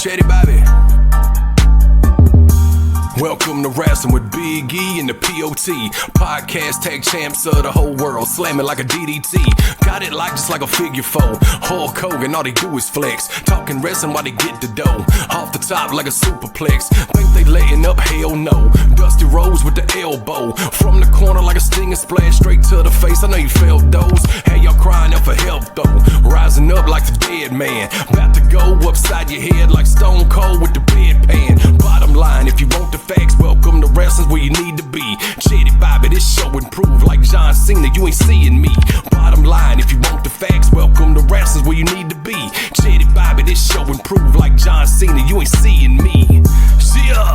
Chatty Bobby. Welcome to Wrasslin with Big E and the POT. Podcast tag champs of the whole world, slamming like a DDT. Got it like just like a figure four. Hulk Hogan, all they do is flex. Talking wrestling while they get the dough. Off the top like a superplex. Think they letting up? Hell no. Dusty Rose with the elbow. From the corner like a stinger splash straight to the face. I know you felt those. Hey, y'all crying out for help though. Rising up like the dead man. About to go upside your head like Stone Cold with the bedpan. Bottom line, if you want the facts, welcome to Wrestling's where you need to be. Chatty Bobby, this show improved like John Cena, you ain't seeing me. Bottom line, if you want the facts, welcome to Wrestling's where you need to be. Chatty Bobby, this show improved like John Cena, you ain't seeing me. Yeah.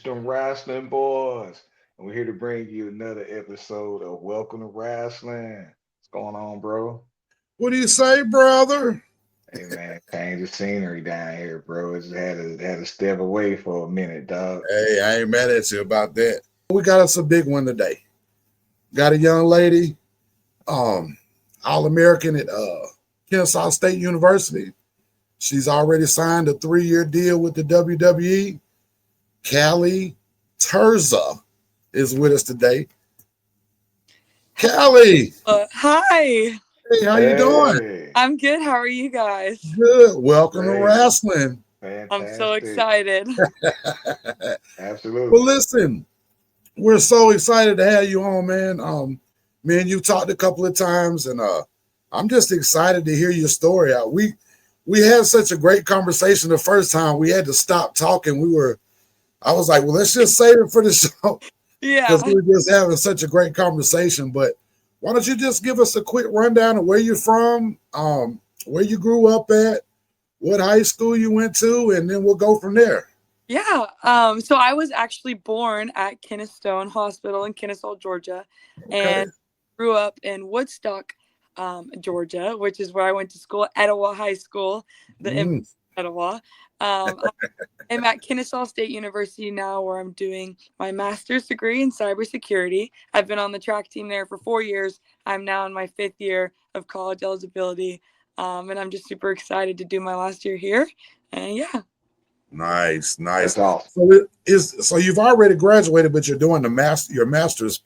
The Wrasslin boys, and we're here to bring you another episode of Welcome to Wrasslin. What's going on, bro? What do you say, brother? Hey man, change the scenery down here, bro. It just had to step away for a minute, dog. Hey, I ain't mad at you about that. We got us a big one today. Got a young lady, All-American at Kennesaw State University. She's already signed a 3-year deal with the WWE. Callie Terza is with us today. Callie. Hi. Hey, how you doing? I'm good. How are you guys? Good. Welcome to Wrasslin. Fantastic. I'm so excited. Absolutely. Well, listen, we're so excited to have you on, man. Me and you talked a couple of times, and I'm just excited to hear your story. We had such a great conversation the first time. We had to stop talking. I was like, well, let's just save it for the show. Yeah. Because we were just having such a great conversation. But why don't you just give us a quick rundown of where you're from, where you grew up at, what high school you went to, and then we'll go from there. Yeah. So I was actually born at Keystone Hospital in Kennesaw, Georgia, and grew up in Woodstock, Georgia, which is where I went to school, Etowah High School, Etowah. I'm at Kennesaw State University now, where I'm doing my master's degree in cybersecurity. I've been on the track team there for 4 years. I'm now in my 5th year of college eligibility, and I'm just super excited to do my last year here. And yeah. Nice. That's awesome. So you've already graduated, but you're doing your master's.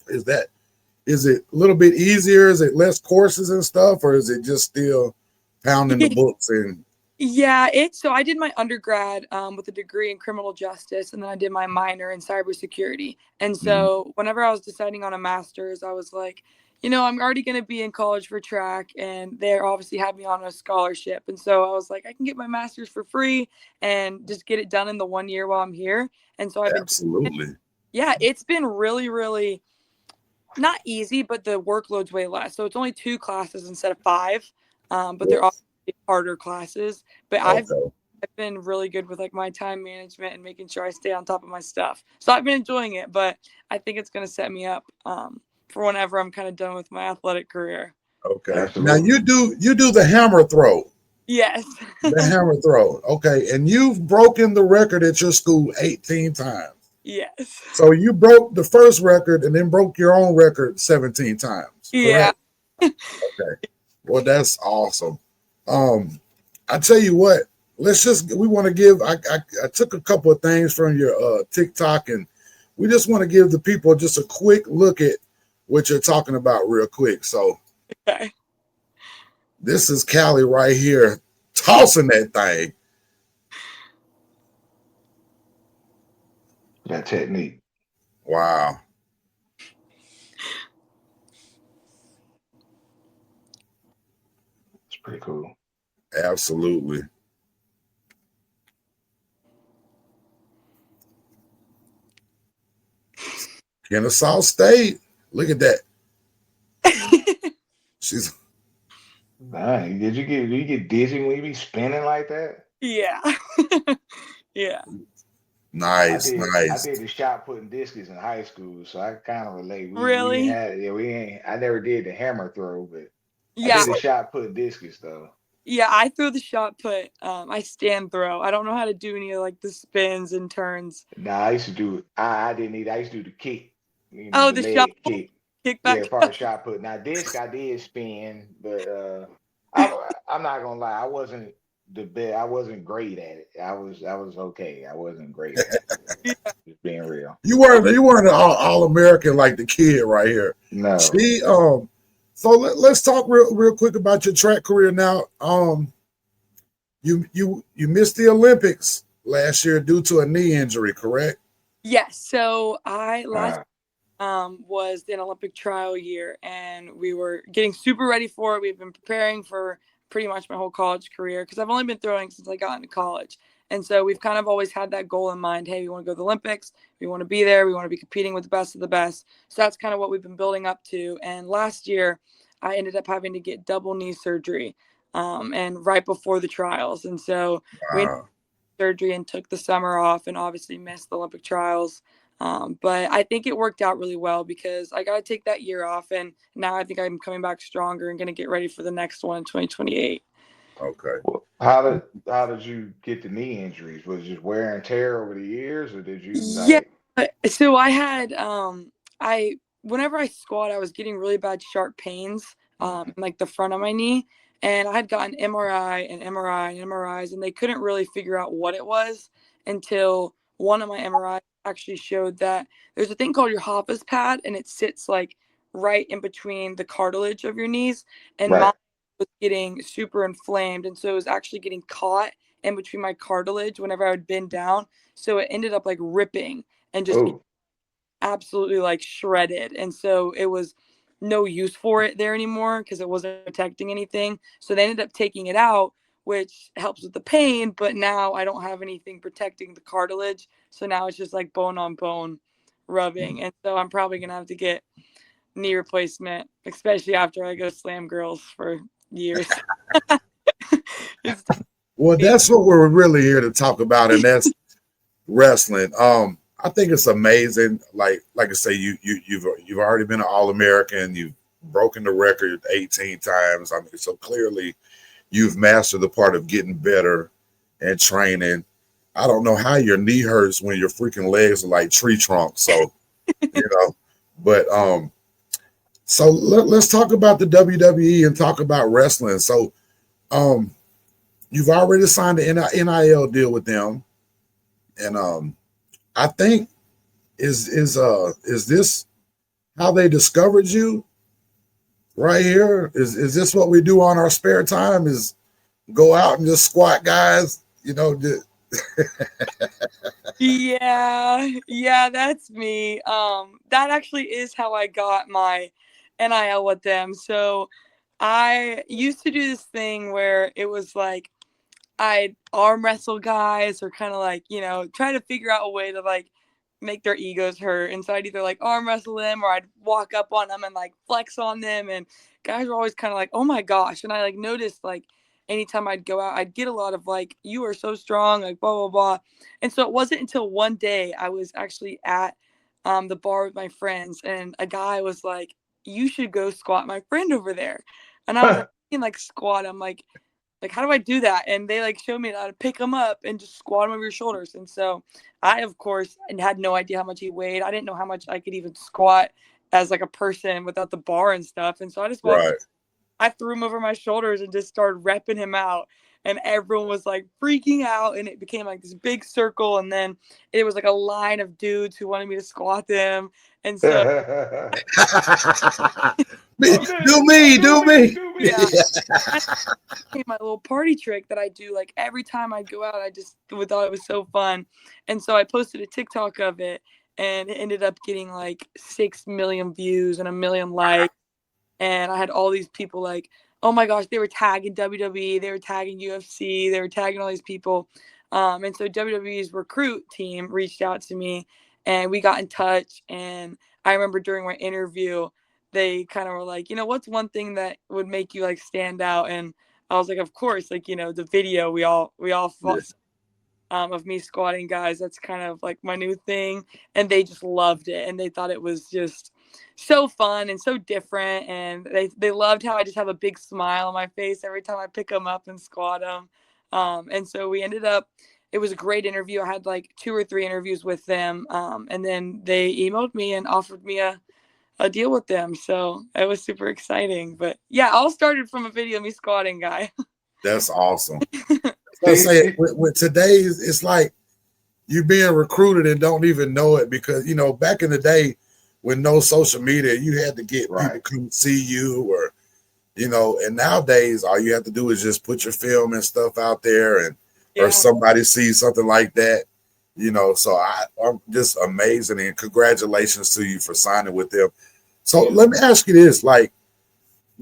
Is it a little bit easier? Is it less courses and stuff, or is it just still pounding the books and? Yeah, so I did my undergrad with a degree in criminal justice, and then I did my minor in cybersecurity. And so whenever I was deciding on a master's, I was like, I'm already going to be in college for track, and they obviously had me on a scholarship. And so I was like, I can get my master's for free and just get it done in the 1 year while I'm here. And so it's been really, really not easy, but the workload's way less. So it's only 2 classes instead of 5, but they're all harder classes. But I've been really good with like my time management and making sure I stay on top of my stuff. So I've been enjoying it, but I think it's going to set me up for whenever I'm kind of done with my athletic career. Okay. Absolutely. Now you do the hammer throw. Yes. The hammer throw. Okay. And you've broken the record at your school 18 times. Yes. So you broke the first record and then broke your own record 17 times. Yeah. Okay. Well, that's awesome. I tell you what, we want to give, I took a couple of things from your TikTok, and we just want to give the people just a quick look at what you're talking about real quick. So this is Callie right here tossing that thing. That technique. Wow. It's pretty cool. Absolutely. Kennesaw State. Look at that. She's. Nice. Did you get dizzy when you be spinning like that? Yeah. Yeah. Nice. I did the shot putting discus in high school, so I kind of relate. Really? I never did the hammer throw, but yeah, I did the shot putting discus though. Yeah, I throw the shot put. I stand throw. I don't know how to do any of like the spins and turns. Nah, I used to do. I didn't either. I used to do the kick. Oh, The the shot leg kick. Yeah, kickback. part of shot put. Now disc, I did spin, but I'm not gonna lie. I wasn't the best. I wasn't great at it. I was okay. I wasn't great at it. Just being real. You weren't an all American like the kid right here. No. See, so let's talk real quick about your track career now. You missed the Olympics last year due to a knee injury, correct? Yes. So I last Uh, was an Olympic trial year, and we were getting super ready for it. We've been preparing for pretty much my whole college career because I've only been throwing since I got into college. And so we've kind of always had that goal in mind. Hey, we want to go to the Olympics. We want to be there. We want to be competing with the best of the best. So that's kind of what we've been building up to. And last year, I ended up having to get double knee surgery, and right before the trials. And so we ended Uh, surgery and took the summer off and obviously missed the Olympic trials. But I think it worked out really well because I got to take that year off. And now I think I'm coming back stronger and going to get ready for the next one in 2028. okay. well, how did you get the knee injuries? Was it just wear and tear over the years, or did you Yeah. like? So I had, whenever I squat, I was getting really bad sharp pains, Mhm. in, like the front of my knee. And I had gotten MRI and MRI and MRIs, and they couldn't really figure out what it was until one of my MRIs actually showed that there's a thing called your Hoffa's pad, and it sits like right in between the cartilage of your knees. And mine Right. was getting super inflamed. And so it was actually getting caught in between my cartilage whenever I would bend down. So it ended up like ripping and just Oh. absolutely like shredded. And so it was no use for it there anymore because it wasn't protecting anything. So they ended up taking it out, which helps with the pain. But now I don't have anything protecting the cartilage. So now it's just like bone on bone rubbing. And so I'm probably going to have to get knee replacement, especially after I go slam girls for years. It's Well, that's what we're really here to talk about, and that's wrestling. I think it's amazing. Like I say, you've already been an All American. You've broken the record 18 times. I mean, so clearly you've mastered the part of getting better and training. I don't know how your knee hurts when your freaking legs are like tree trunks. So you know, but so let's talk about the WWE and talk about wrestling. So um, you've already signed the NIL deal with them, and I think is this how they discovered you right here? Is this what we do on our spare time? Is go out and just squat guys? Yeah, that's me. That actually is how I got my NIL with them. So I used to do this thing where it was like I'd arm wrestle guys or kind of like, try to figure out a way to like make their egos hurt. And so I'd either like arm wrestle them or I'd walk up on them and like flex on them. And guys were always kind of like, oh my gosh. And I like noticed like anytime I'd go out, I'd get a lot of like, you are so strong, like blah, blah, blah. And so it wasn't until one day I was actually at the bar with my friends and a guy was like, you should go squat my friend over there. And I was like, like squat. I'm like how do I do that? And they like showed me how to pick him up and just squat him over your shoulders. And so I of course had no idea how much he weighed. I didn't know how much I could even squat as like a person without the bar and stuff. And so I just walked Right. up, I threw him over my shoulders and just started repping him out. And everyone was like freaking out and it became like this big circle. And then it was like a line of dudes who wanted me to squat them. And so Do me, do me. Do yeah, me. my little party trick that I do like every time I go out. I just thought it was so fun. And so I posted a TikTok of it and it ended up getting like 6 million views and a million likes. And I had all these people like, oh my gosh, they were tagging WWE, they were tagging UFC, they were tagging all these people. And so WWE's recruit team reached out to me and we got in touch. And I remember during my interview, they kind of were like, what's one thing that would make you like stand out? And I was like, of course, like, the video we all Yeah. of me squatting guys. That's kind of like my new thing. And they just loved it. And they thought it was just so fun and so different. And they loved how I just have a big smile on my face every time I pick them up and squat them. And so we ended up, it was a great interview. I had like 2 or 3 interviews with them. And then they emailed me and offered me a deal with them. So it was super exciting. But yeah, all started from a video of me squatting, Guy. That's awesome. I say with today's, it's like you being recruited and don't even know it, because you know back in the day when no social media, you had to get people come see you, or you know, and nowadays all you have to do is just put your film and stuff out there, and or somebody sees something like that, you know. So I'm just amazing, and congratulations to you for signing with them. So let me ask you this, like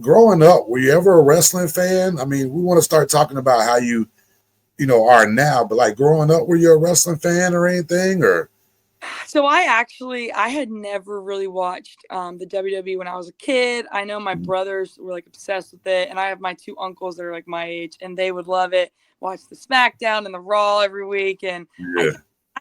growing up, were you ever a wrestling fan? I mean, we want to start talking about how you know, are now, but like growing up, were you a wrestling fan or anything? Or so I had never really watched the WWE when I was a kid. I know my brothers were like obsessed with it, and I have my 2 uncles that are like my age, and they would love it. Watch the SmackDown and the Raw every week, and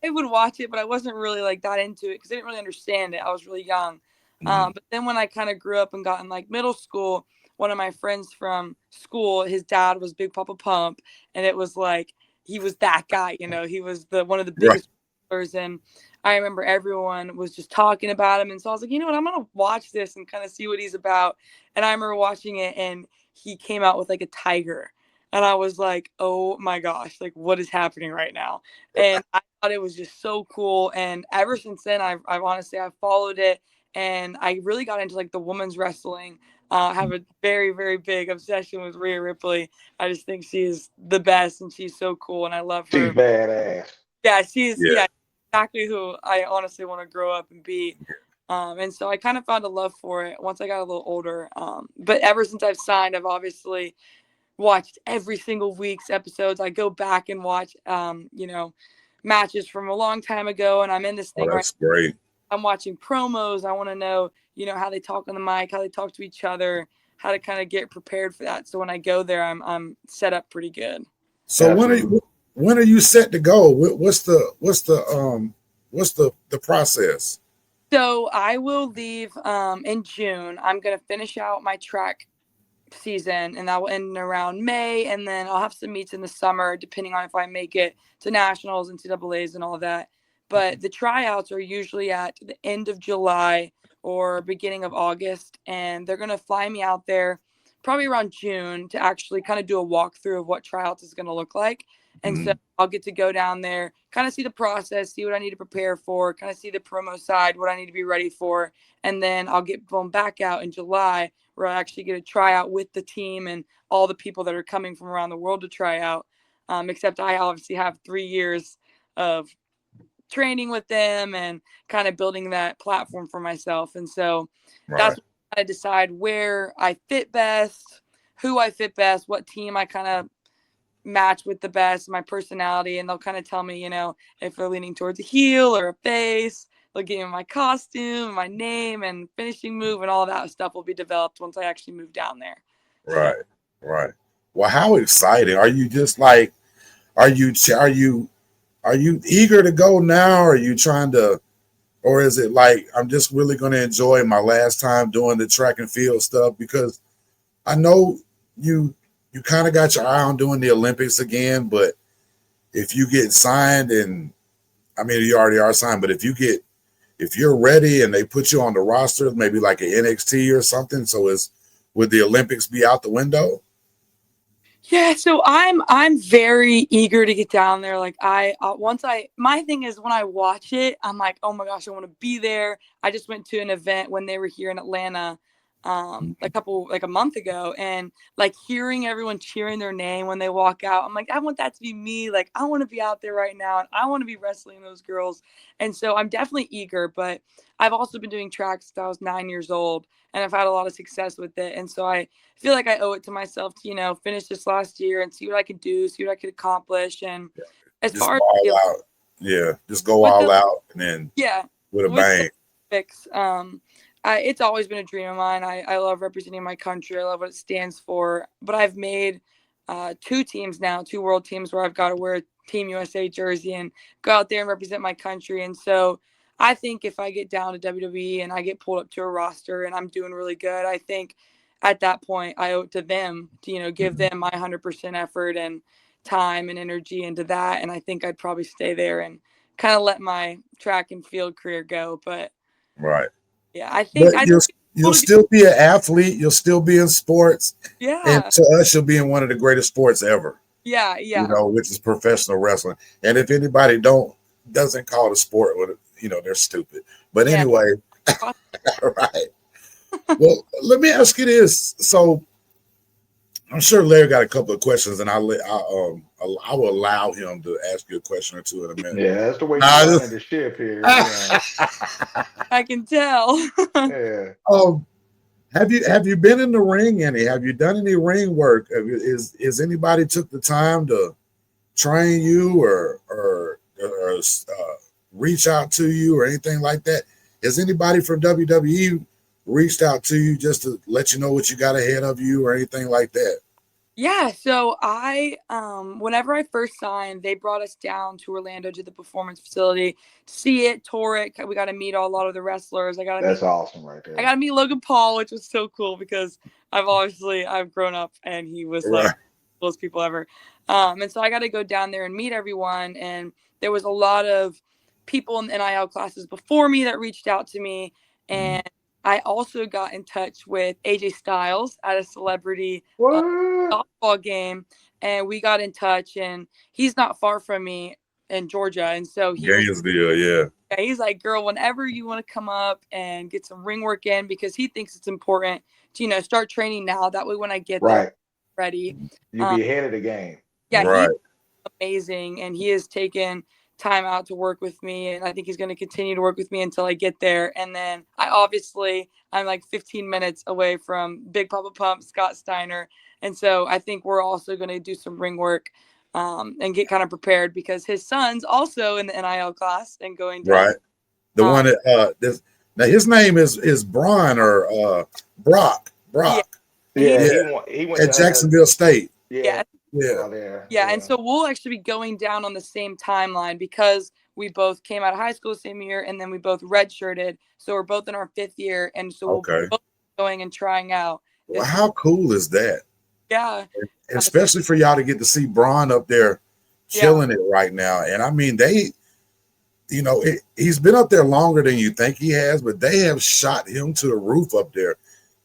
I would watch it, but I wasn't really like that into it because I didn't really understand it. I was really young. But then when I kind of grew up and got in like middle school, one of my friends from school, his dad was Big Papa Pump, and it was like he was that guy, you know. He was one of the biggest wrestlers, and I remember everyone was just talking about him, and so I was like, you know what, I'm gonna watch this and kind of see what he's about. And I remember watching it, and he came out with like a tiger, and I was like, oh my gosh, like what is happening right now? And I thought it was just so cool, and ever since then, I've honestly I've followed it, and I really got into like the women's wrestling. Have a very, very big obsession with Rhea Ripley. I just think she is the best, and she's so cool, and I love her. She's badass. Yeah, she's exactly who I honestly want to grow up and be. And so I kind of found a love for it once I got a little older. But ever since I've signed, I've obviously watched every single week's episodes. I go back and watch, you know, matches from a long time ago, and I'm in this thing. That's great. I'm watching promos. I want to know, you know, how they talk on the mic, how they talk to each other, how to kind of get prepared for that. So when I go there, I'm set up pretty good. So when are you set to go? What's the process? So I will leave in June. I'm gonna finish out my track season, and that will end around May, and then I'll have some meets in the summer, depending on if I make it to nationals and NCAAs and all that. But the tryouts are usually at the end of July or beginning of August, and they're going to fly me out there probably around June to actually kind of do a walkthrough of what tryouts is going to look like. And so I'll get to go down there, kind of see the process, see what I need to prepare for, kind of see the promo side, what I need to be ready for. And then I'll get blown back out in July, where I actually get a tryout with the team and all the people that are coming from around the world to try out. Except I obviously have 3 years of training with them and kind of building that platform for myself. And so that's what I decide where I fit best, who I fit best, what team I kind of match with the best, my personality. And they'll kind of tell me, you know, if they're leaning towards a heel or a face. They'll give me my costume, my name, and finishing move, and all that stuff will be developed once I actually move down there. Right. Well, how exciting. Are you just like, are you eager to go now? Or are you trying to, or is it like, I'm just really going to enjoy my last time doing the track and field stuff? Because I know you kind of got your eye on doing the Olympics again, but if you get signed, and I mean, you already are signed, but if you're ready and they put you on the roster, maybe like an NXT or something, so would the Olympics be out the window? Yeah, so I'm very eager to get down there. Like my thing is when I watch it, I'm like, oh my gosh, I want to be there. I just went to an event when they were here in Atlanta a month ago, and like hearing everyone cheering their name when they walk out, I'm like, I want that to be me. Like I want to be out there right now, and I want to be wrestling those girls. And so I'm definitely eager, but I've also been doing track since I was 9 years old, and I've had a lot of success with it. And so I feel like I owe it to myself to, you know, finish this last year and see what I could do, see what I could accomplish. And as just far as just go all out, and then with a bang. It's always been a dream of mine. I love representing my country. I love what it stands for. But I've made 2 teams now, 2 world teams, where I've got to wear a Team USA jersey and go out there and represent my country. And so I think if I get down to WWE and I get pulled up to a roster and I'm doing really good, I think at that point I owe it to them to, give them my 100% effort and time and energy into that. And I think I'd probably stay there and kind of let my track and field career go. But Right. yeah, I But think you'll still be an athlete. You'll still be in sports. And yeah, to us, you'll be in one of the greatest sports ever, yeah, which is professional wrestling. And if anybody doesn't call it a sport, they're stupid. But yeah. anyway, right. Well, let me ask you this. So I'm sure Larry got a couple of questions, and I will allow him to ask you a question or two in a minute. Yeah, that's the way you're running the ship here. I can tell. Yeah. Have you been in the ring any? Have you done any ring work? Is anybody took the time to train you or reach out to you or anything like that? Has anybody from WWE reached out to you just to let you know what you got ahead of you or anything like that? Yeah, so whenever I first signed, they brought us down to Orlando to the performance facility to see it, tour it. We got to meet a lot of the wrestlers. That's awesome right there. I got to meet Logan Paul, which was so cool because I've grown up and he was like the coolest people ever. And so I got to go down there and meet everyone. And there was a lot of people in the NIL classes before me that reached out to me. And I also got in touch with AJ Styles at a celebrity softball game, and we got in touch. And he's not far from me in Georgia, and so he's like, "Girl, whenever you want to come up and get some ring work in," because he thinks it's important to start training now. That way, when I get there, I'm ready. You'll be ahead of the game. Yeah, right. He's amazing, and he has taken time out to work with me, and I think he's going to continue to work with me until I get there. And then I'm like 15 minutes away from Big Papa Pump, Scott Steiner, and so I think we're also going to do some ring work and get kind of prepared because his son's also in the NIL class and going down. Right. The one that now his name is Brian or Brock. Yeah. He went at Jacksonville State. Yeah. And so we'll actually be going down on the same timeline because we both came out of high school the same year and then we both redshirted. So we're both in our 5th year, and so we'll be both going and trying out. Well, how cool is that? Yeah. And especially for y'all to get to see Braun up there killing it right now. And I mean, he's been up there longer than you think he has, but they have shot him to the roof up there.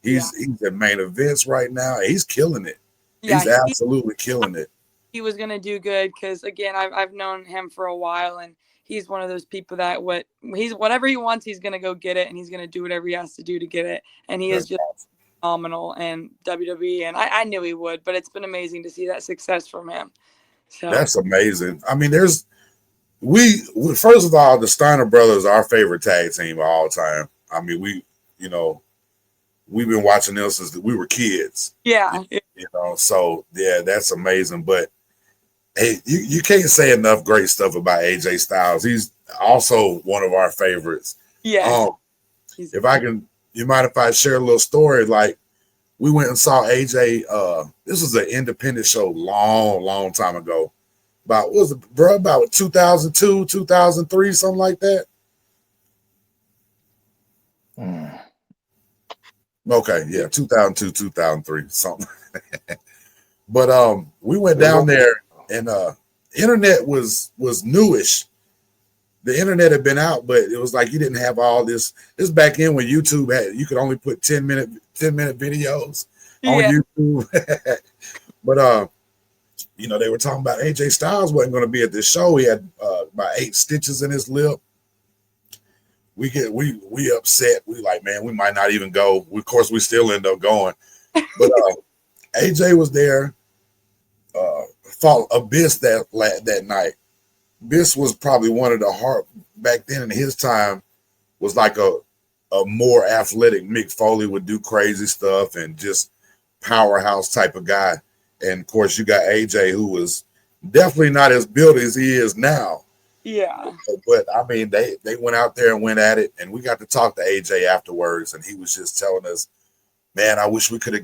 He's at main events right now. He's killing it. Yeah, he's absolutely killing it. He was going to do good because, again, I've known him for a while, and he's one of those people that whatever he wants, he's going to go get it, and he's going to do whatever he has to do to get it. And he is just phenomenal in WWE, and I knew he would, but it's been amazing to see that success from him. So that's amazing. I mean, we first of all, the Steiner brothers are our favorite tag team of all time. I mean, we've been watching them since we were kids. Yeah. So yeah, that's amazing. But hey, you can't say enough great stuff about AJ Styles. He's also one of our favorites. Yeah. You mind if I share a little story? Like, we went and saw AJ. This was an independent show long time ago. About 2002, 2003, something like that. Okay, yeah, 2002, 2003, something. But we went down there, and internet was newish. The internet had been out, but it was like you didn't have all this. This back in when YouTube you could only put 10-minute videos on YouTube. But they were talking about AJ Styles wasn't going to be at this show. He had about 8 stitches in his lip. We upset. We like, man, we might not even go. Of course, we still end up going. But AJ was there. Fought Abyss that night. Abyss was probably one of the hard back then in his time. Was like a more athletic Mick Foley, would do crazy stuff and just powerhouse type of guy. And of course, you got AJ, who was definitely not as built as he is now. Yeah. But I mean, they went out there and went at it, and we got to talk to AJ afterwards, and he was just telling us, man, I wish I could have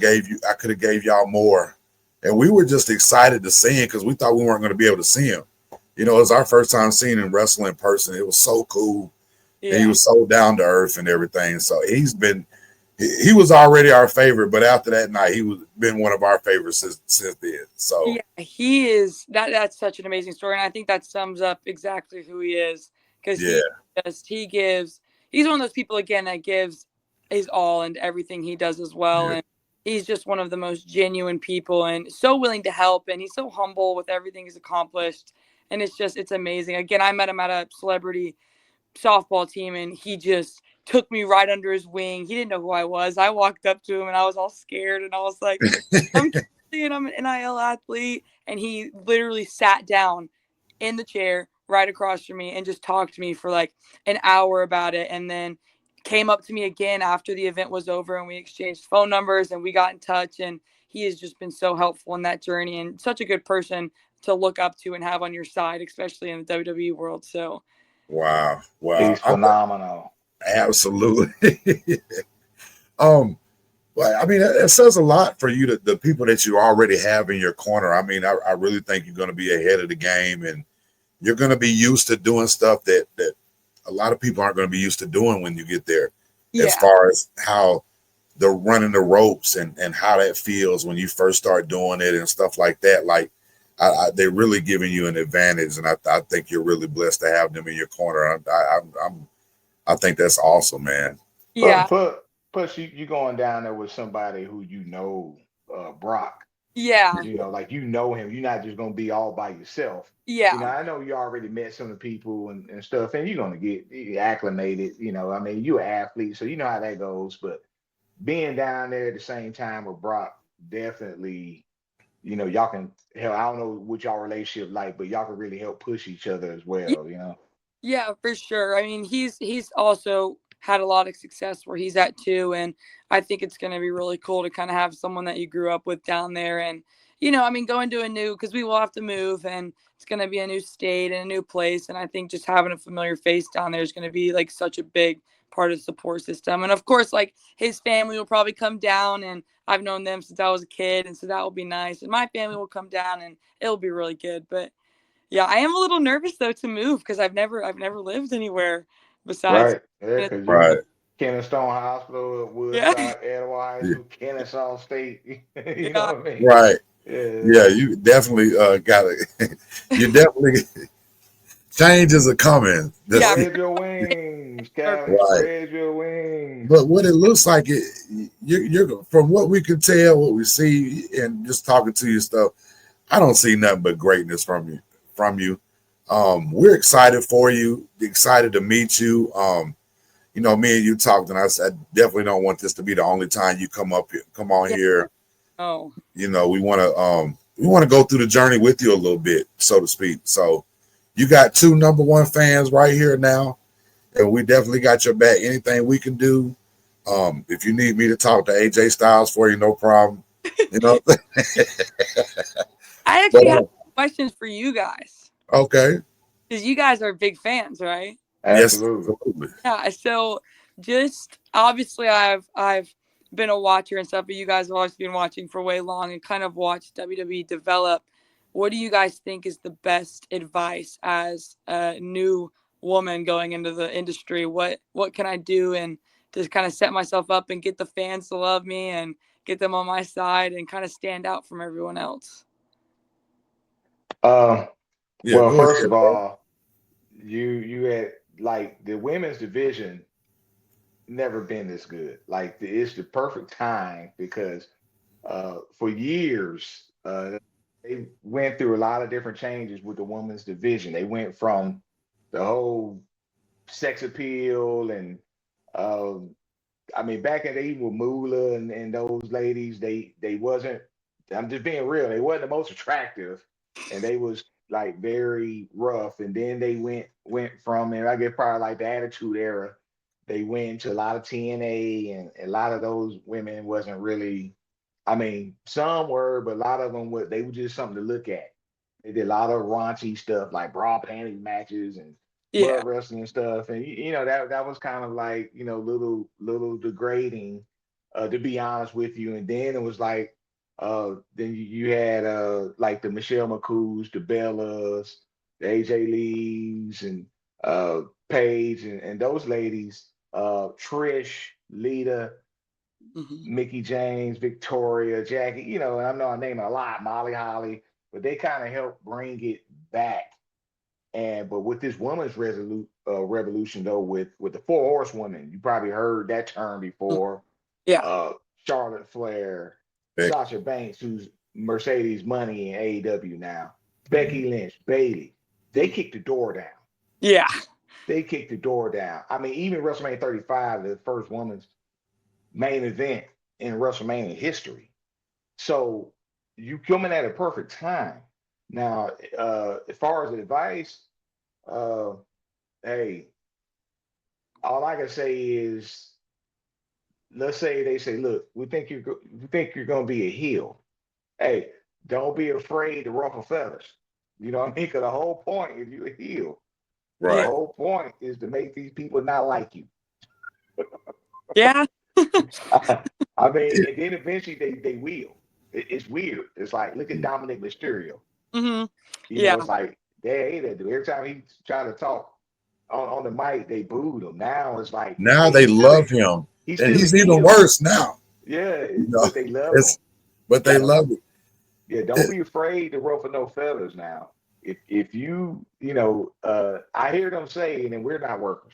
gave y'all more. And we were just excited to see him because we thought we weren't going to be able to see him. It was our first time seeing him wrestle in person. It was so cool. and he was so down to earth and everything. So he was already our favorite, but after that night, been one of our favorites since then. So yeah, he is that's such an amazing story, and I think that sums up exactly who he is, because he's one of those people again that gives his all and everything he does as well, and he's just one of the most genuine people and so willing to help, and he's so humble with everything he's accomplished, and it's amazing. Again, I met him at a celebrity softball team, and he just took me right under his wing. He didn't know who I was. I walked up to him and I was all scared, and I was like, I'm Kelly and I'm an NIL athlete. And he literally sat down in the chair right across from me and just talked to me for like an hour about it, and then came up to me again after the event was over, and we exchanged phone numbers and we got in touch. And he has just been so helpful in that journey, and such a good person to look up to and have on your side, especially in the WWE world. So wow. He's phenomenal. Absolutely. Well, I mean, it says a lot for you, the people that you already have in your corner. I mean, I really think you're going to be ahead of the game, and you're going to be used to doing stuff that a lot of people aren't going to be used to doing when you get there. As far as how the running the ropes and how that feels when you first start doing it and stuff like that. Like, they're really giving you an advantage, and I think you're really blessed to have them in your corner. I think that's awesome, man. yeah. Plus you going down there with somebody who Brock. Yeah. Like him. You're not just gonna be all by yourself. Yeah. I know you already met some of the people and stuff, and you're gonna get acclimated. I mean, you're an athlete, so you know how that goes. But being down there at the same time with Brock, definitely, y'all can hell. I don't know what y'all relationship like, but y'all can really help push each other as well. Yeah, for sure. I mean, he's also had a lot of success where he's at too, and I think it's going to be really cool to kind of have someone that you grew up with down there, and I mean, going to because we will have to move, and it's going to be a new state and a new place, and I think just having a familiar face down there is going to be like such a big part of the support system, and of course, like his family will probably come down, and I've known them since I was a kid, and so that will be nice, and my family will come down, and it'll be really good, but. Yeah, I am a little nervous though to move because I've never lived anywhere besides. Right. Yeah, because Right. Keystone Hospital, Yeah. Woodside, Edgewater High School, Kennesaw State. You know what I mean? Right. Yeah, you definitely got it. You definitely changes are coming. Spread your wings, Calvin. Right. Spread your wings. But what it looks like, you're from what we can tell, what we see, and just talking to you stuff, I don't see nothing but greatness from you. We're excited for you, excited to meet you. Me and you talked, and I said, I definitely don't want this to be the only time you come on here. Oh. We want to go through the journey with you a little bit, so to speak. So you got 2 number 1 fans right here now, and we definitely got your back. Anything we can do. If you need me to talk to AJ Styles for you, no problem. I actually have questions for you guys. Okay. Because you guys are big fans, right? Absolutely. Yeah. So just obviously I've been a watcher and stuff, but you guys have obviously been watching for way long and kind of watched WWE develop. What do you guys think is the best advice as a new woman going into the industry? What can I do and just kind of set myself up and get the fans to love me and get them on my side and kind of stand out from everyone else? Well, first ahead, of all, you had like the women's division never been this good. Like it's the perfect time because for years they went through a lot of different changes with the women's division. They went from the whole sex appeal and I mean back in the day with Moolah and those ladies, they wasn't. I'm just being real. They wasn't the most attractive, and they was like very rough. And then they went from, and I guess probably like the Attitude Era. They went to a lot of TNA, and a lot of those women wasn't really. I mean, some were, but a lot of them they were just something to look at. They did a lot of raunchy stuff like bra panty matches and mud wrestling and stuff, and that was kind of like little degrading, to be honest with you. And then it was like then you had like the Michelle McCool's, the Bellas, the AJ Lees, and Paige and those ladies, Trish, Lita, Mickey James, Victoria, Jackie, and I know I name a lot, Molly Holly, but they kind of helped bring it back. But with this women's revolution though, with the four horsewomen, you probably heard that term before. Yeah. Charlotte Flair, Sasha Banks, who's Mercedes Money in AEW now, Becky Lynch, Bayley, they kicked the door down. Yeah. They kicked the door down. I mean, even WrestleMania 35, the first women's main event in WrestleMania history. So you coming at a perfect time. Now, as far as advice, hey, all I can say is, let's say they say, look, we think you're going to be a heel. Hey, don't be afraid to ruffle feathers. You know what I mean? Because the whole point, if you're a heel, the whole point is to make these people not like you. Yeah. I mean, and then eventually they will. It's weird. It's like, look at Dominic Mysterio. Mm-hmm. You know, it's like they hate that dude. Every time he's trying to talk on the mic, they booed him. Now it's like they love him, and he's even worse now. Yeah, but they love him. But they love it. Yeah, don't be afraid to ruffle no feathers now. If you I hear them saying, and we're not workers,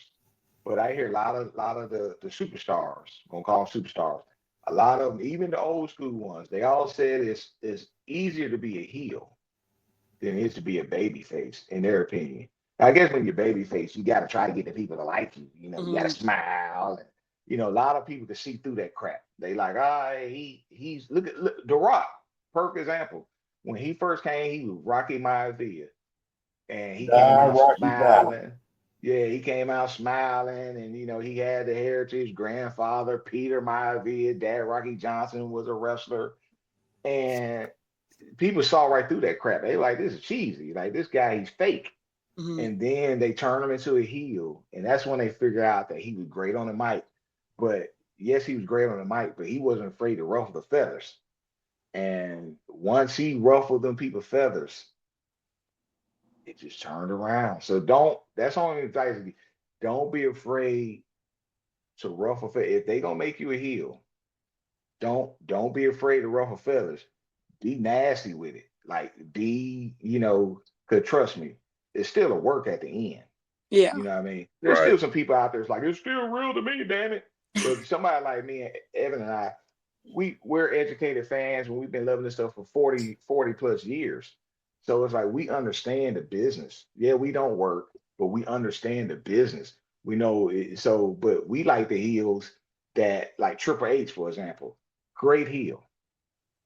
but I hear a lot of the superstars, gonna call them superstars, a lot of them, even the old school ones, they all said it's easier to be a heel than it is to be a baby face, in their opinion. I guess when you're baby face, you gotta try to get the people to like you. You gotta smile. And, a lot of people can see through that crap. They like, he's look The Rock, perfect example. When he first came, he was Rocky Maivia. And he came out smiling. Yeah, he came out smiling, and he had the heritage. Grandfather Peter Maivia, Dad Rocky Johnson was a wrestler, and people saw right through that crap. They like, this is cheesy. Like, this guy, he's fake. And then they turn him into a heel, and that's when they figure out that he was great on the mic. But yes, he was great on the mic, but he wasn't afraid to ruffle the feathers. And once he ruffled them people's feathers, it just turned around. So that's only advice. Don't be afraid to ruffle feathers. If they gonna make you a heel, don't be afraid to ruffle feathers. Be nasty with it. Like, cause trust me, it's still a work at the end. Yeah. You know what I mean? There's still some people out there that's like, it's still real to me, damn it. But somebody like me, Evan and I, we're educated fans, and we've been loving this stuff for 40 plus years. So it's like, we understand the business. Yeah, we don't work, but we understand the business. We know it, but we like the heels that, like Triple H, for example, great heel.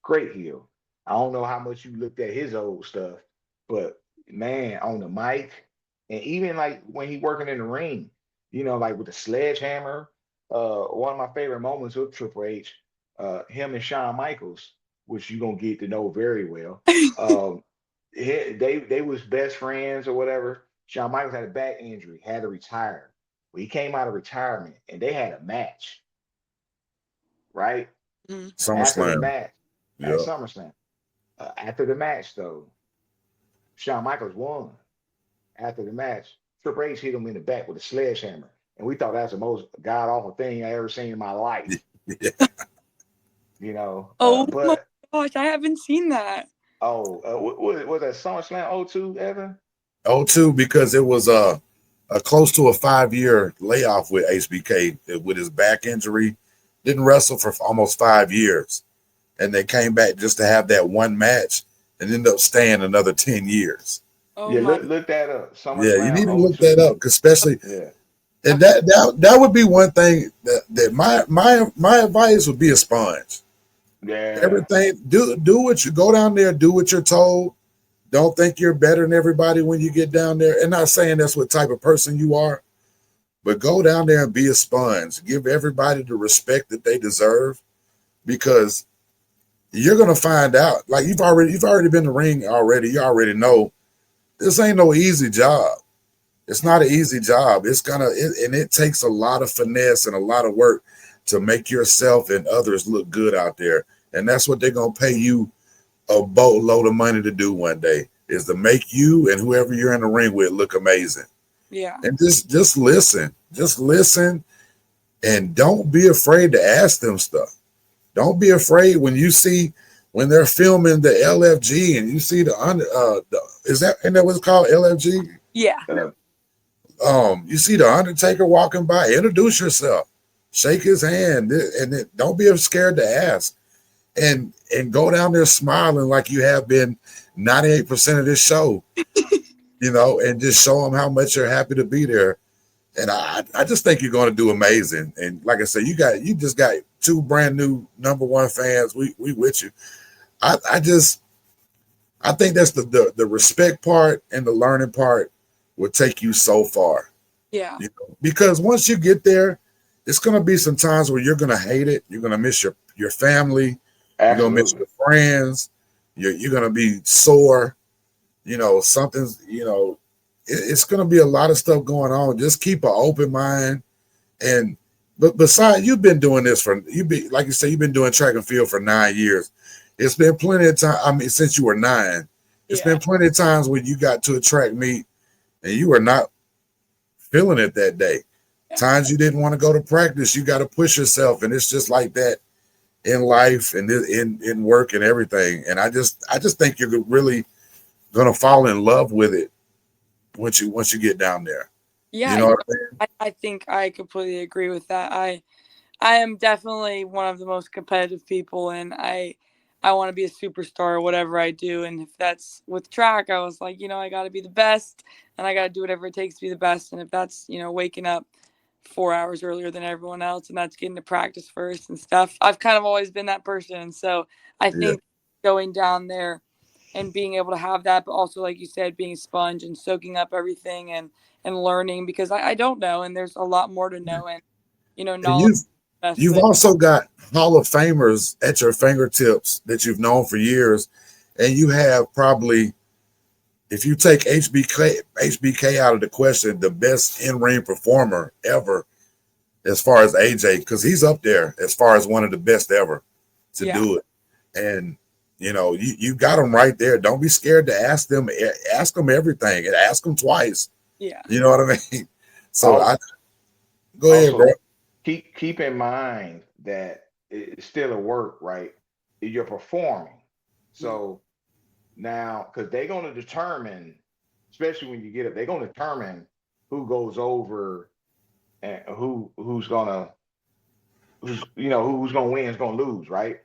I don't know how much you looked at his old stuff, but man, on the mic, and even like when he working in the ring, like with the sledgehammer. One of my favorite moments with Triple H, him and Shawn Michaels, which you're gonna get to know very well. They was best friends or whatever. Shawn Michaels had a back injury, had to retire. Well, he came out of retirement, and they had a match, right? After the match, at SummerSlam. After the match, though, Shawn Michaels won. After the match, Triple H hit him in the back with a sledgehammer, and we thought that's the most god awful thing I ever seen in my life. Oh my gosh, I haven't seen that. Was that SummerSlam 02, Evan? 02, because it was a close to a 5-year layoff with HBK with his back injury. Didn't wrestle for almost 5 years, and they came back just to have that one match and ended up staying another 10 years. Oh, yeah, look that up. Yeah, you need to look that up, especially. Yeah. And that would be one thing that my advice would be a sponge. Yeah. Everything, do what you go down there, do what you're told. Don't think you're better than everybody when you get down there. And not saying that's what type of person you are, but go down there and be a sponge. Give everybody the respect that they deserve, because you're gonna find out. Like, you've already been in the ring already. You already know this ain't no easy job. It's not an easy job. And it takes a lot of finesse and a lot of work to make yourself and others look good out there. And that's what they're going to pay you a boatload of money to do one day, is to make you and whoever you're in the ring with look amazing. Yeah. And just listen, and don't be afraid to ask them stuff. Don't be afraid when they're filming the LFG and you see is that what it's called, LFG? Yeah. You see the Undertaker walking by, introduce yourself, shake his hand, and don't be scared to ask, and go down there smiling like you have been 98% of this show, and just show them how much you're happy to be there. And I just think you're going to do amazing. And like I said, you just got 2 brand new #1 fans. We with you. I think that's the respect part, and the learning part will take you so far. Yeah. Because once you get there, it's going to be some times where you're going to hate it. You're going to miss your family. Absolutely. You're going to miss your friends. You're going to be sore. Something's, it's going to be a lot of stuff going on. Just keep an open mind. But besides, you've been doing this like you say, you've been doing track and field for 9 years. It's been plenty of time. I mean, since you were 9, it's been plenty of times when you got to a track meet and you were not feeling it that day. Times you didn't want to go to practice. You got to push yourself, and it's just like that in life and in work and everything. And I just think you're really gonna fall in love with it once you get down there. Yeah, you know what I mean? I think I completely agree with that. I am definitely one of the most competitive people, and I want to be a superstar whatever I do. And if that's with track, I was like, I got to be the best, and I got to do whatever it takes to be the best. And if that's waking up 4 hours earlier than everyone else, and that's getting to practice first and stuff, I've kind of always been that person. And so I think going down there and being able to have that, but also, like you said, being a sponge and soaking up everything and learning, because I don't know, and there's a lot more to know, and knowledge. You've also got Hall of Famers at your fingertips that you've known for years, and you have probably, if you take HBK out of the question, the best in-ring performer ever as far as AJ, because he's up there as far as one of the best ever to do it. And you got them right there. Don't be scared to ask them everything, and ask them twice. Yeah. You know what I mean? So go ahead, bro. Keep in mind that it's still a work, right? You're performing. So now, because they're going to determine, especially when you get up, they're going to determine who goes over and who's gonna win, is gonna lose, right?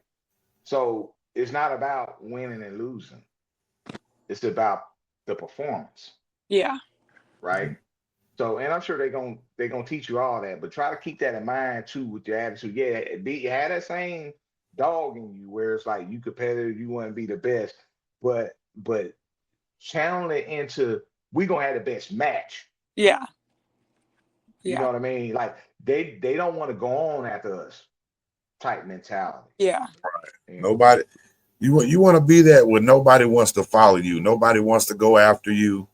So it's not about winning and losing. It's about the performance. Yeah. Right. So, and I'm sure they're gonna teach you all that, but try to keep that in mind too with your attitude. Yeah, you had that same dog in you where it's like you competitive, you want to be the best, but channel it into we gonna have the best match. Yeah. You know what I mean? Like they don't want to go on after us type mentality. Yeah. Right. Nobody, you want to be that when nobody wants to follow you, nobody wants to go after you.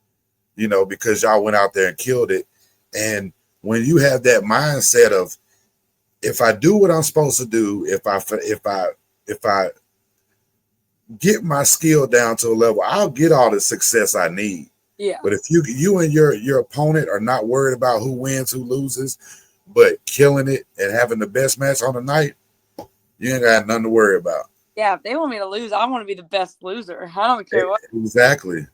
Because y'all went out there and killed it. And when you have that mindset of, if I do what I'm supposed to do, if I get my skill down to a level, I'll get all the success I need. Yeah. But if you and your opponent are not worried about who wins, who loses, but killing it and having the best match on the night, you ain't got nothing to worry about. Yeah, if they want me to lose, I want to be the best loser. I don't care what. Exactly.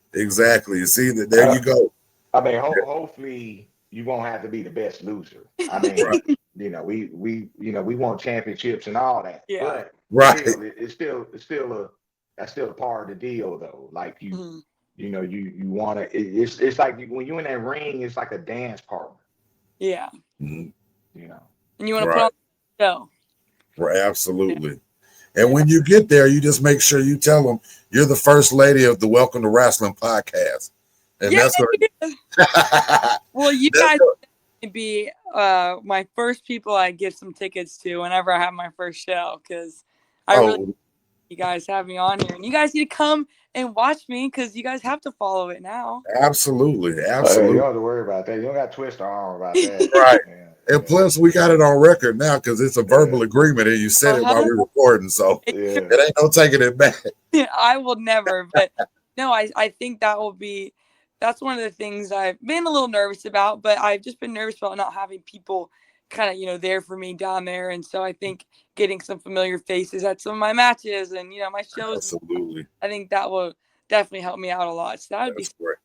See that there you go. I mean, hopefully you won't have to be the best loser. I mean, we want championships and all that. Yeah. But it's still a part of the deal though. Like you want to. It's like when you're in that ring, it's like a dance partner. Yeah. Mm-hmm. And you want to put on the show. Right. Absolutely. And when you get there, you just make sure you tell them you're the first lady of the Welcome to Wrasslin podcast. And that's what. Well, you guys can be my first people I give some tickets to whenever I have my first show, because I really you guys have me on here, and you guys need to come and watch me because you guys have to follow it now. Absolutely. You don't have to worry about that. You don't got to twist our arm about that. Right. And plus, we got it on record now because it's a verbal agreement, and you said it while we're recording, so it ain't no taking it back. I will never. But no, I think that will be that's one of the things I've been a little nervous about, but I've just been nervous about not having people kind of, there for me down there. And so I think getting some familiar faces at some of my matches and, my shows, Absolutely. I think that will definitely help me out a lot. So that would be great.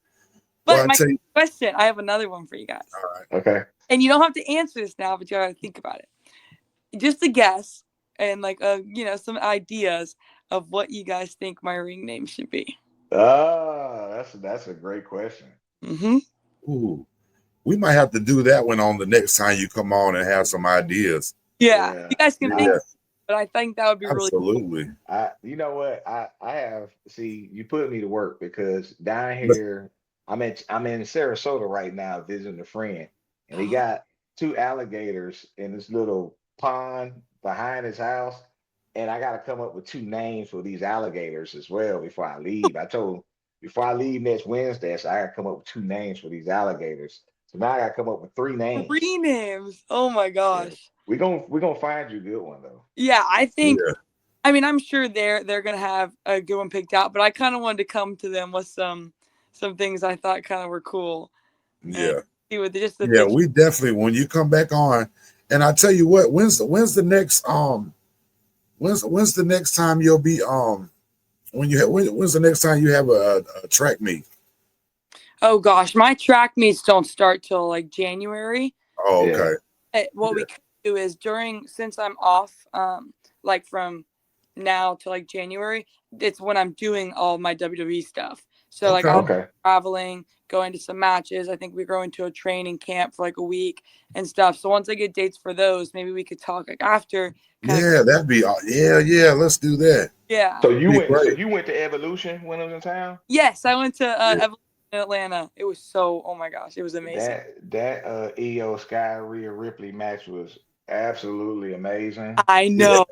But Well, my question, I have another one for you guys. All right. Okay. And you don't have to answer this now, but you gotta think about it. Just a guess and some ideas of what you guys think my ring name should be. That's a great question. Mm-hmm. Ooh, we might have to do that one on the next time you come on and have some ideas. Yeah. You guys can think, Yeah. but I think that would be really cool. Absolutely. You know what? I have you put me to work because down here I'm in Sarasota right now visiting a friend, and he got 2 alligators in this little pond behind his house, and I got to come up with 2 names for these alligators as well before I leave. I told him before I leave next Wednesday, so I got to come up with 2 names for these alligators. So now I got to come up with 3 names. 3 names. Oh my gosh. Yeah. We're gonna find you a good one though. Yeah, I think. Yeah. I mean, I'm sure they're gonna have a good one picked out, but I kind of wanted to come to them with some things I thought kind of were cool. Yeah. See what just the Yeah, things. we definitely when you come back on, and I tell you what, when's the next when's the next time you'll be when's the next time you have a track meet? Oh gosh, my track meets don't start till like January. Oh, okay. What we can do is since I'm off, like from now to like January, it's when I'm doing all my WWE stuff. So like I'll be traveling, going to some matches. I think we're going to a training camp for like a week and stuff. So once I get dates for those, maybe we could talk like after. Yeah, that'd be yeah. Let's do that. Yeah. So you went to Evolution when I was in town? Yes, I went to Evolution in Atlanta. It was oh my gosh, it was amazing. That Io Sky Rhea Ripley match was absolutely amazing. I know.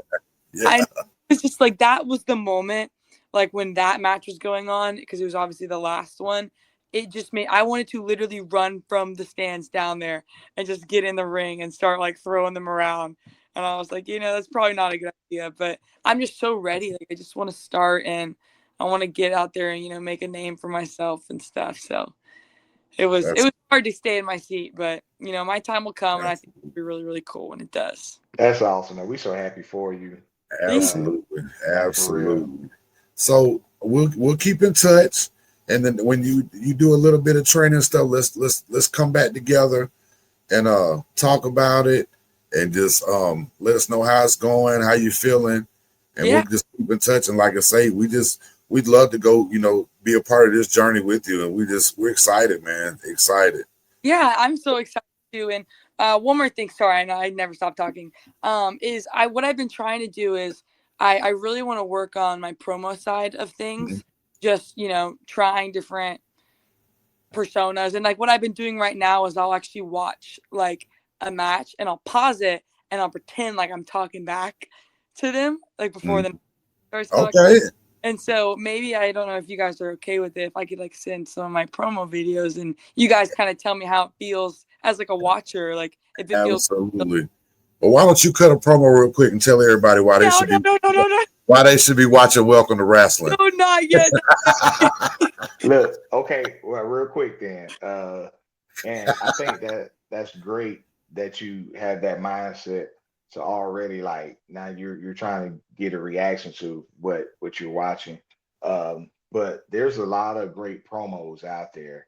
Yeah. It's just like that was the moment, like when that match was going on, because it was obviously the last one. It just I wanted to literally run from the stands down there and just get in the ring and start like throwing them around. And I was like, that's probably not a good idea, but I'm just so ready. Like I just want to start and I want to get out there and make a name for myself and stuff. So it was hard to stay in my seat, but my time will come, and I think it'll be really, really cool when it does. That's awesome, man. We're so happy for you. Absolutely. So we'll keep in touch, and then when you do a little bit of training stuff, let's come back together and talk about it, and just let us know how it's going, how you feeling, and we'll just keep in touch. And like I say, we'd love to go, be a part of this journey with you, and we're excited, man. Excited. Yeah, I'm so excited too. And one more thing, sorry, I know I never stop talking. Is what I've been trying to do is I really want to work on my promo side of things. Just trying different personas, and like what I've been doing right now is I'll actually watch like a match and I'll pause it and I'll pretend like I'm talking back to them like before the starts talking. Okay. And so maybe I don't know if you guys are okay with it, if I could like send some of my promo videos and you guys kind of tell me how it feels as like a watcher, like if it feels. Absolutely. Well, why don't you cut a promo real quick and tell everybody why they should why they should be watching Welcome to Wrasslin? No, not yet. Look, okay, well, real quick then. And I think that's great that you have that mindset. So already, like now you're trying to get a reaction to what you're watching. But there's a lot of great promos out there.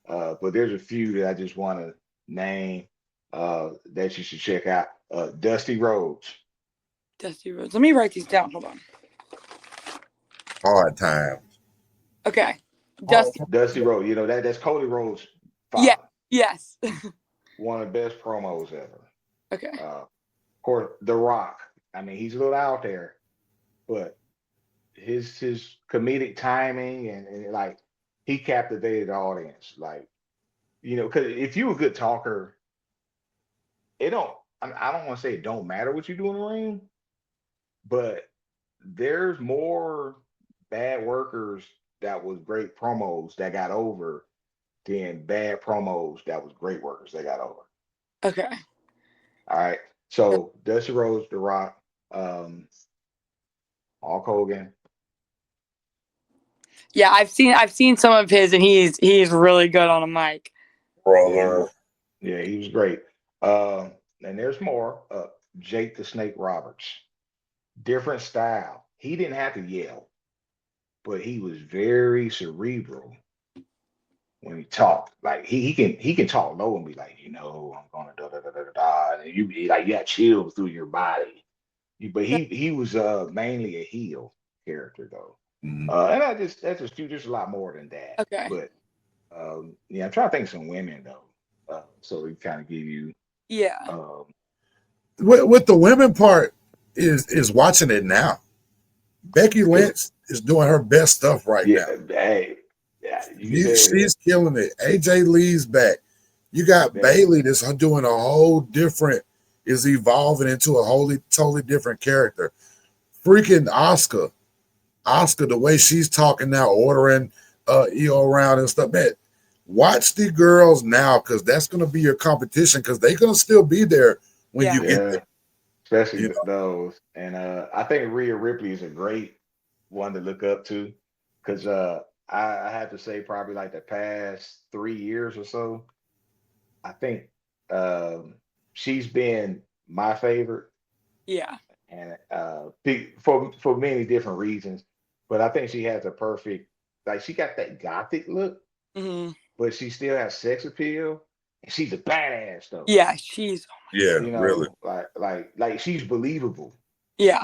But there's a few that I just want to name that you should check out. Dusty Rhodes. Dusty Rhodes. Let me write these down. Hold on. Hard time. Okay. Dusty Rhodes. That's Cody Rhodes' father. Yeah. Yes. One of the best promos ever. Okay. Of course, The Rock. I mean, he's a little out there, but his comedic timing and like he captivated the audience. Like, because if you're a good talker, I don't want to say it don't matter what you do in the ring, but there's more bad workers that was great promos that got over than bad promos that was great workers that got over. Okay. All right. So Dusty Rhodes, The Rock, Hulk Hogan. Yeah, I've seen some of his, and he's really good on a mic. Brother. Yeah, he was great. And there's more. Jake the Snake Roberts, different style. He didn't have to yell, but he was very cerebral when he talked. Like he can talk low and be like, I'm gonna da da da da da da, and you be like you got chills through your body. But he was mainly a heel character though. Mhm. And that's just there's a lot more than that. Okay. But yeah, I'm trying to think of some women though. So we kind of give you Yeah. With the women part is watching it now. Becky Lynch is doing her best stuff right now. Hey, yeah, you said She's killing it. AJ Lee's back. You got that. Bailey that's doing a whole different, is evolving into a totally different character. Freaking Oscar, the way she's talking now, ordering EO around and stuff. Man, watch the girls now, because that's going to be your competition, because they're going to still be there when you get there. Especially those. And I think Rhea Ripley is a great one to look up to, because I have to say probably like the past 3 years or so, I think she's been my favorite. Yeah. And for many different reasons, but I think she has a perfect, like she got that gothic look, but she still has sex appeal, and she's a badass though. Yeah, she's really like she's believable. Yeah.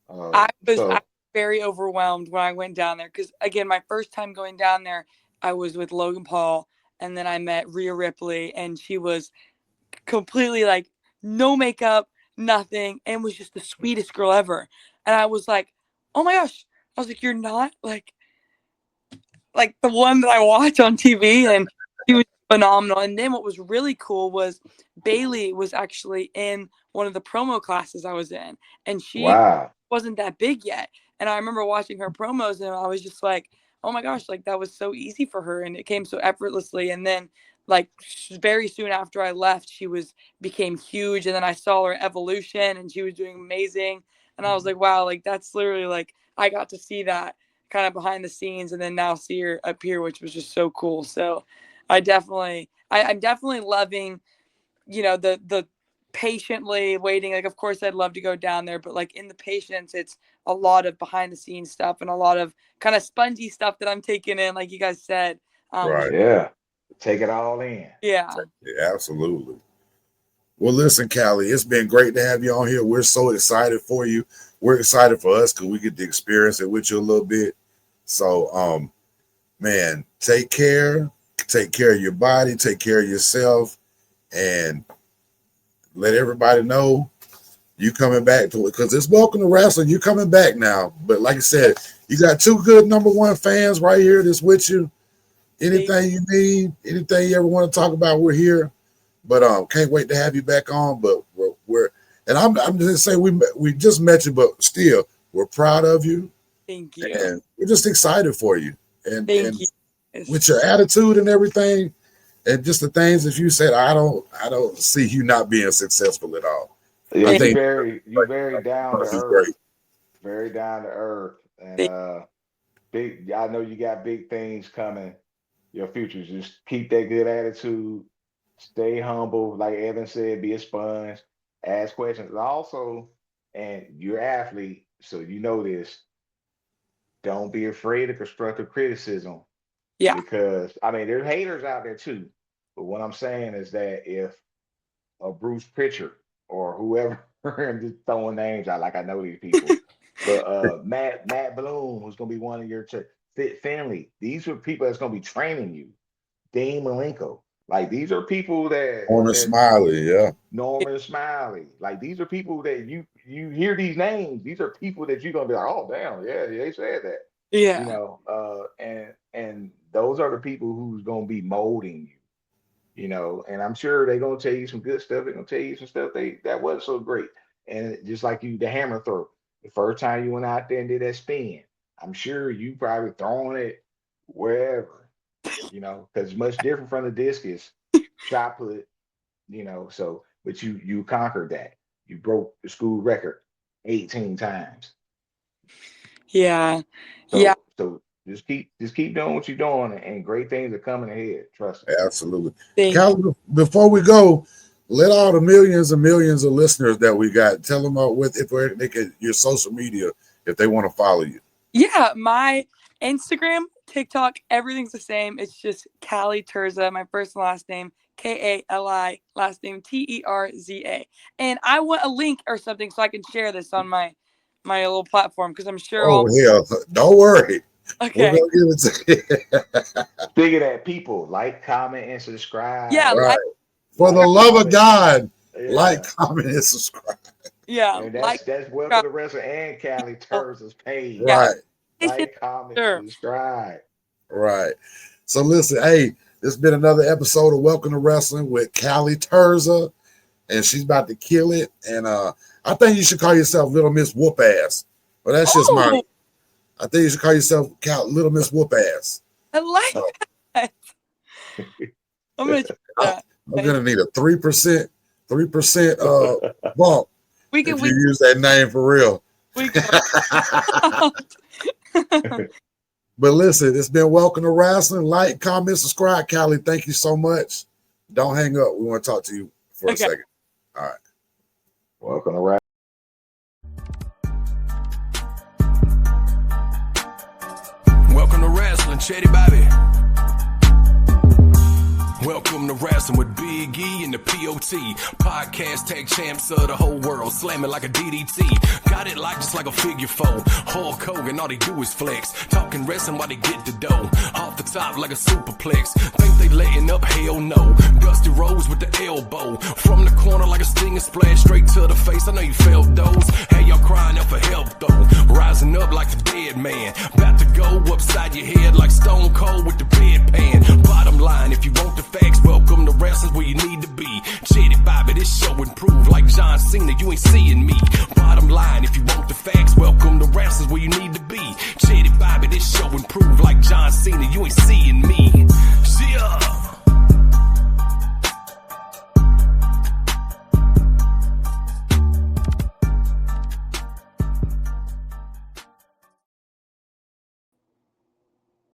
I was very overwhelmed when I went down there, because again, my first time going down there, I was with Logan Paul, and then I met Rhea Ripley, and she was completely like no makeup, nothing, and was just the sweetest girl ever. And I was like, oh my gosh. I was like, you're not like the one that I watch on TV. And she was phenomenal. And then what was really cool was Bailey was actually in one of the promo classes I was in, and she wasn't that big yet. And I remember watching her promos, and I was just like, oh my gosh, like that was so easy for her, and it came so effortlessly. And then like very soon after I left, she became huge, and then I saw her evolution, and she was doing amazing. And I was like, wow, like that's literally like I got to see that kind of behind the scenes, and then now see her up here, which was just so cool. So I'm definitely loving, the patiently waiting. Like, of course I'd love to go down there, but like in the patience, it's a lot of behind the scenes stuff and a lot of kind of spongy stuff that I'm taking in, like you guys said. Right. Yeah. Take it all in. Yeah. Absolutely. Well, listen, Callie, it's been great to have you on here. We're so excited for you. We're excited for us because we get to experience it with you a little bit. So, man, take care of your body, take care of yourself, and let everybody know you coming back to it, because it's welcome to wrestling. You coming back now. But like I said, you got two good #1 fans right here that's with you. Anything you need, anything you ever want to talk about, we're here. But can't wait to have you back on. But I'm just saying we just met you, but still we're proud of you. Thank you. And we're just excited for you. And Thank you. With your attitude and everything, and just the things that you said, I don't see you not being successful at all. Yeah, I think you very down to earth. Very down to earth. And big, I know you got big things coming. Your future. Just keep that good attitude. Stay humble. Like Evan said, be a sponge. Ask questions. Also, and you're an athlete, so you know this. Don't be afraid of constructive criticism. Yeah. Because I mean, there's haters out there too. But what I'm saying is that if a Bruce Pritchard or whoever, I'm just throwing names out like I know these people. But Matt Bloom, who's gonna be one of your Fit Finley, these are people that's gonna be training you. Dean Malenko, like these are people that Norman Smiley, yeah. Norman Smiley, like these are people that you hear these names. These are people that you're gonna be like, oh damn, yeah, they said that. Yeah. And those are the people who's gonna be molding you. And I'm sure they're gonna tell you some good stuff. They're gonna tell you some stuff that wasn't so great. And just like the hammer throw, the first time you went out there and did that spin, I'm sure you probably throwing it wherever, because it's much different from the discus shot put, so but you conquered that. You broke the school record 18 times. Yeah. So Just keep doing what you're doing, and great things are coming ahead. Trust me. Absolutely. Thank Cal, before we go, let all the millions and millions of listeners that we got tell them where they can your social media if they want to follow you. Yeah, my Instagram, TikTok, everything's the same. It's just Callie Terza, my first and last name, Kali, last name Terza. And I want a link or something so I can share this on my little platform because I'm sure Oh hell, don't worry. Okay. We're gonna give it to you. Figure that people like, comment, and subscribe. Yeah, right. like, For the love of God, Yeah. like, comment, and subscribe. Yeah, And that's Welcome to Wrestling and Callie Terza's page. Right. Like, comment, subscribe. Right. So listen, hey, this has been another episode of Welcome to Wrestling with Callie Terza, and she's about to kill it. And I think you should call yourself Little Miss Whoop Ass. But that's just mine. I think you should call yourself Little Miss Whoop Ass. I like that. I'm gonna check that. I'm gonna need a 3% bump. We can use that name for real. We can. But listen, it's been Welcome to Wrestling. Like, comment, subscribe. Callie, thank you so much. Don't hang up. We want to talk to you for a second. All right. Welcome to Wrestling. Welcome to Wrestling, Chetty Bobby. Welcome to Wrestling with Big E and the POT. Podcast tag champs of the whole world, slamming like a DDT. Got it like just like a figure four. Hulk Hogan, all they do is flex. Talking wrestling while they get the dough. Off the top like a superplex. Think they letting up? Hell no. Dusty Rose with the elbow. From the corner like a stinging splash straight to the face. I know you felt those. Hey, y'all crying out for help though. Rising up like the dead man. About to go upside your head like Stone Cold with the bedpan. Bottom line,